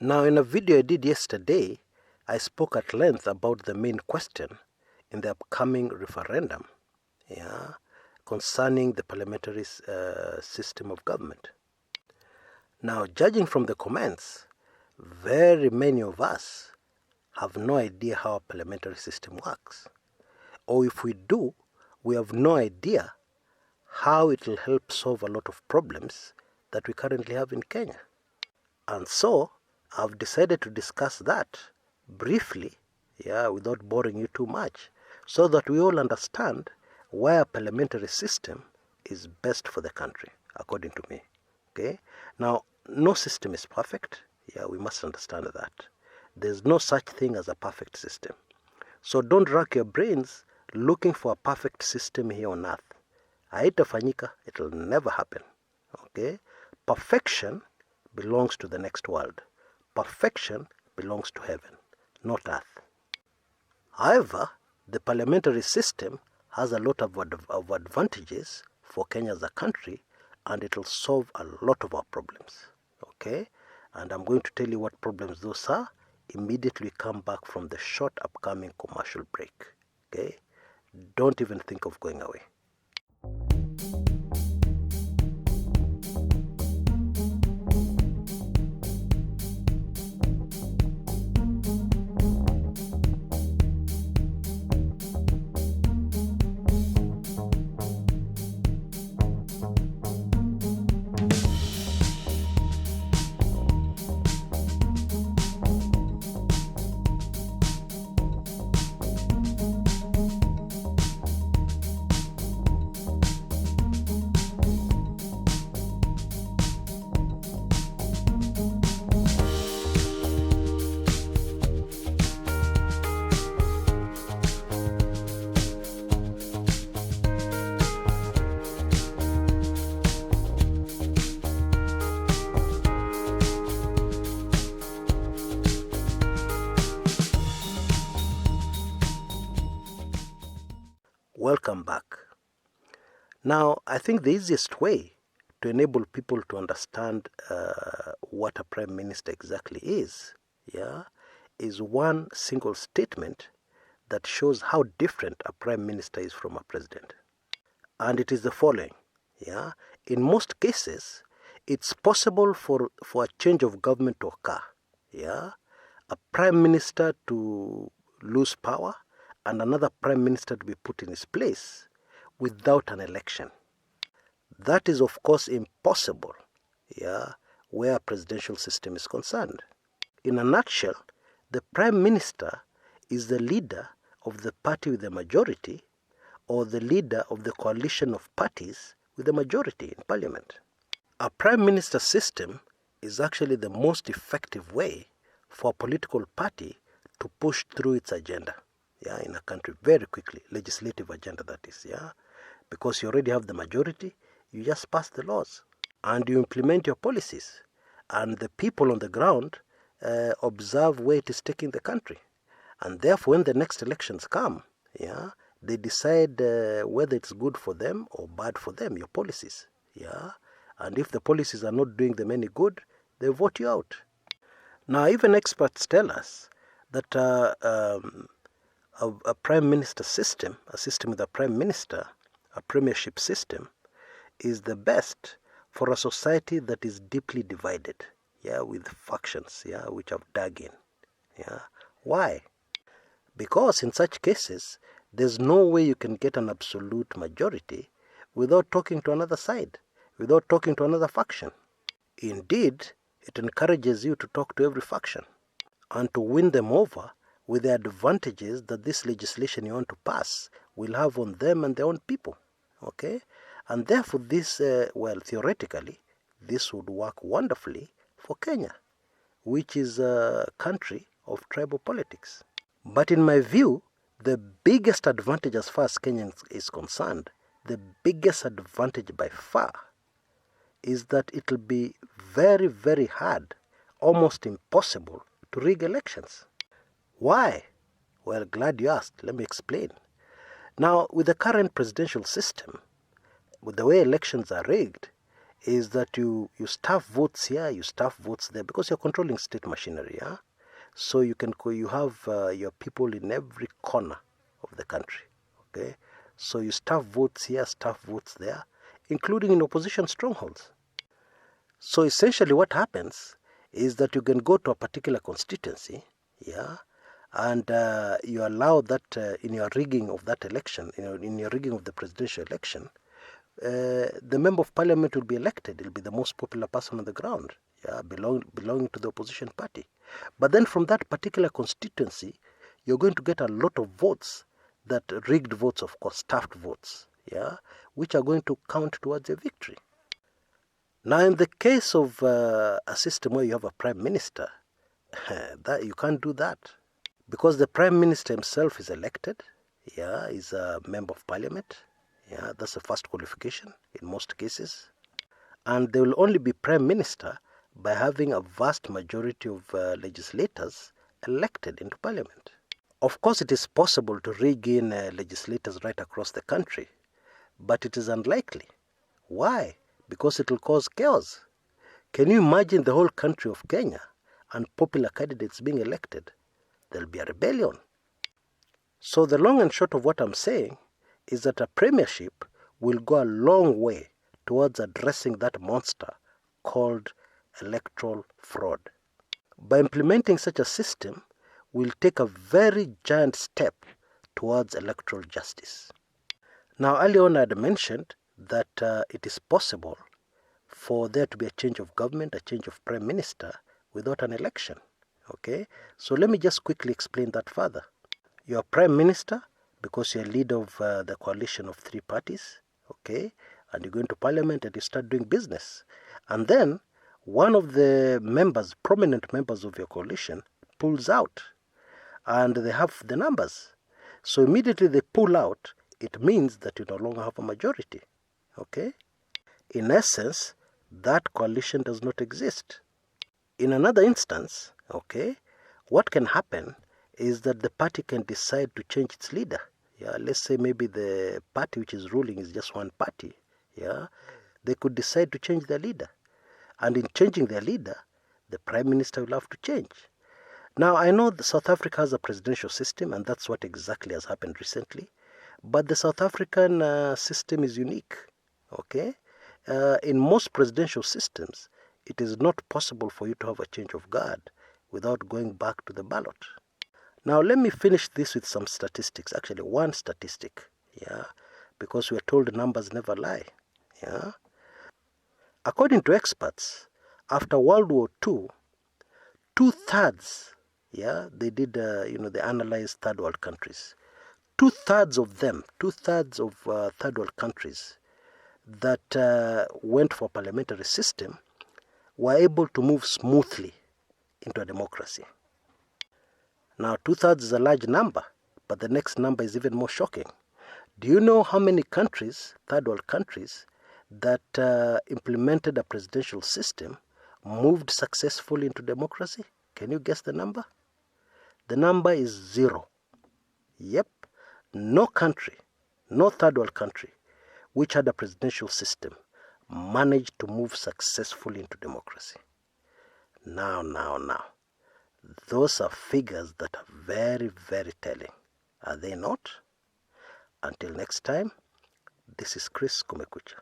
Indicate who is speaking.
Speaker 1: Now, in a video I did yesterday, I spoke at length about the main question in the upcoming referendum, concerning the parliamentary system of government. Now, judging from the comments, very many of us have no idea how a parliamentary system works. Or if we do, we have no idea how it will help solve a lot of problems that we currently have in Kenya. And so, I've decided to discuss that briefly, without boring you too much, so that we all understand why a parliamentary system is best for the country, according to me. Okay? Now, no system is perfect. We must understand that. There's no such thing as a perfect system. So don't rack your brains looking for a perfect system here on earth. Haitafanyika, it will never happen. Okay? Perfection belongs to the next world. Perfection belongs to heaven, not earth. However, the parliamentary system has a lot of advantages for Kenya as a country, and it will solve a lot of our problems. Okay? And I'm going to tell you what problems those are immediately come back from the short upcoming commercial break. Okay? Don't even think of going away. Welcome back. Now, I think the easiest way to enable people to understand what a prime minister exactly is one single statement that shows how different a prime minister is from a president. And it is the following. In most cases, it's possible for a change of government to occur. A prime minister to lose power and another prime minister to be put in his place without an election. That is, of course, impossible, where a presidential system is concerned. In a nutshell, the prime minister is the leader of the party with the majority or the leader of the coalition of parties with the majority in parliament. A prime minister system is actually the most effective way for a political party to push through its agenda. In a country very quickly, legislative agenda that is, because you already have the majority, you just pass the laws and you implement your policies, and the people on the ground observe where it is taking the country, and therefore when the next elections come, they decide whether it's good for them or bad for them, your policies, and if the policies are not doing them any good, they vote you out. Now, even experts tell us that a prime minister system, a system with a prime minister, a premiership system, is the best for a society that is deeply divided, with factions, which have dug in. Why? Because in such cases, there's no way you can get an absolute majority without talking to another side, without talking to another faction. Indeed, it encourages you to talk to every faction and to win them over with the advantages that this legislation you want to pass will have on them and their own people. Okay? And therefore this, theoretically, this would work wonderfully for Kenya, which is a country of tribal politics. But in my view, the biggest advantage as far as Kenya is concerned, the biggest advantage by far, is that it will be very, very hard, almost impossible, to rig elections. Why? Well, glad you asked. Let me explain. Now, with the current presidential system, with the way elections are rigged, is that you stuff votes here, you stuff votes there, because you're controlling state machinery. Yeah? So you have your people in every corner of the country. Okay, so you stuff votes here, stuff votes there, including in opposition strongholds. So essentially what happens is that you can go to a particular constituency, yeah, and you allow that in your rigging of that election, in your rigging of the presidential election, the member of parliament will be elected. He'll be the most popular person on the ground, yeah, belonging to the opposition party. But then from that particular constituency, you're going to get a lot of votes, that rigged votes, of course, stuffed votes, yeah, which are going to count towards a victory. Now, in the case of a system where you have a prime minister, that you can't do that, because the prime minister himself is elected. Yeah, is a member of parliament. Yeah, that's the first qualification in most cases, and they will only be prime minister by having a vast majority of legislators elected into parliament. Of course, it is possible to rig in legislators right across the country, but it is unlikely. Why? Because it will cause chaos. Can you imagine the whole country of Kenya and popular candidates being elected? There'll be a rebellion. So the long and short of what I'm saying is that a premiership will go a long way towards addressing that monster called electoral fraud. By implementing such a system, we'll take a very giant step towards electoral justice. Now, earlier on I had mentioned that it is possible for there to be a change of government, a change of prime minister without an election. Okay, so let me just quickly explain that further. You're prime minister because you're leader of the coalition of three parties, okay, and you go into parliament and you start doing business. And then one of the members, prominent members of your coalition, pulls out, and they have the numbers. So immediately they pull out, it means that you no longer have a majority, okay? In essence, that coalition does not exist. In another instance, okay, what can happen is that the party can decide to change its leader. Yeah, let's say maybe the party which is ruling is just one party. Yeah, they could decide to change their leader. And in changing their leader, the prime minister will have to change. Now, I know that South Africa has a presidential system, and that's what exactly has happened recently. But the South African system is unique, okay? In most presidential systems, it is not possible for you to have a change of guard without going back to the ballot. Now, let me finish this with some statistics, actually one statistic, yeah, because we're told numbers never lie, yeah. According to experts, after World War II, 2/3, yeah, they did, they analyzed third world countries. 2/3 of them, 2/3 of third world countries that went for a parliamentary system were able to move smoothly into a democracy. Now, 2/3 is a large number, but the next number is even more shocking. Do you know how many countries, third world countries, that implemented a presidential system moved successfully into democracy? Can you guess the number? The number is 0. Yep, no country, no third world country which had a presidential system managed to move successfully into democracy. Now, those are figures that are very, very telling. Are they not? Until next time, this is Kumekucha.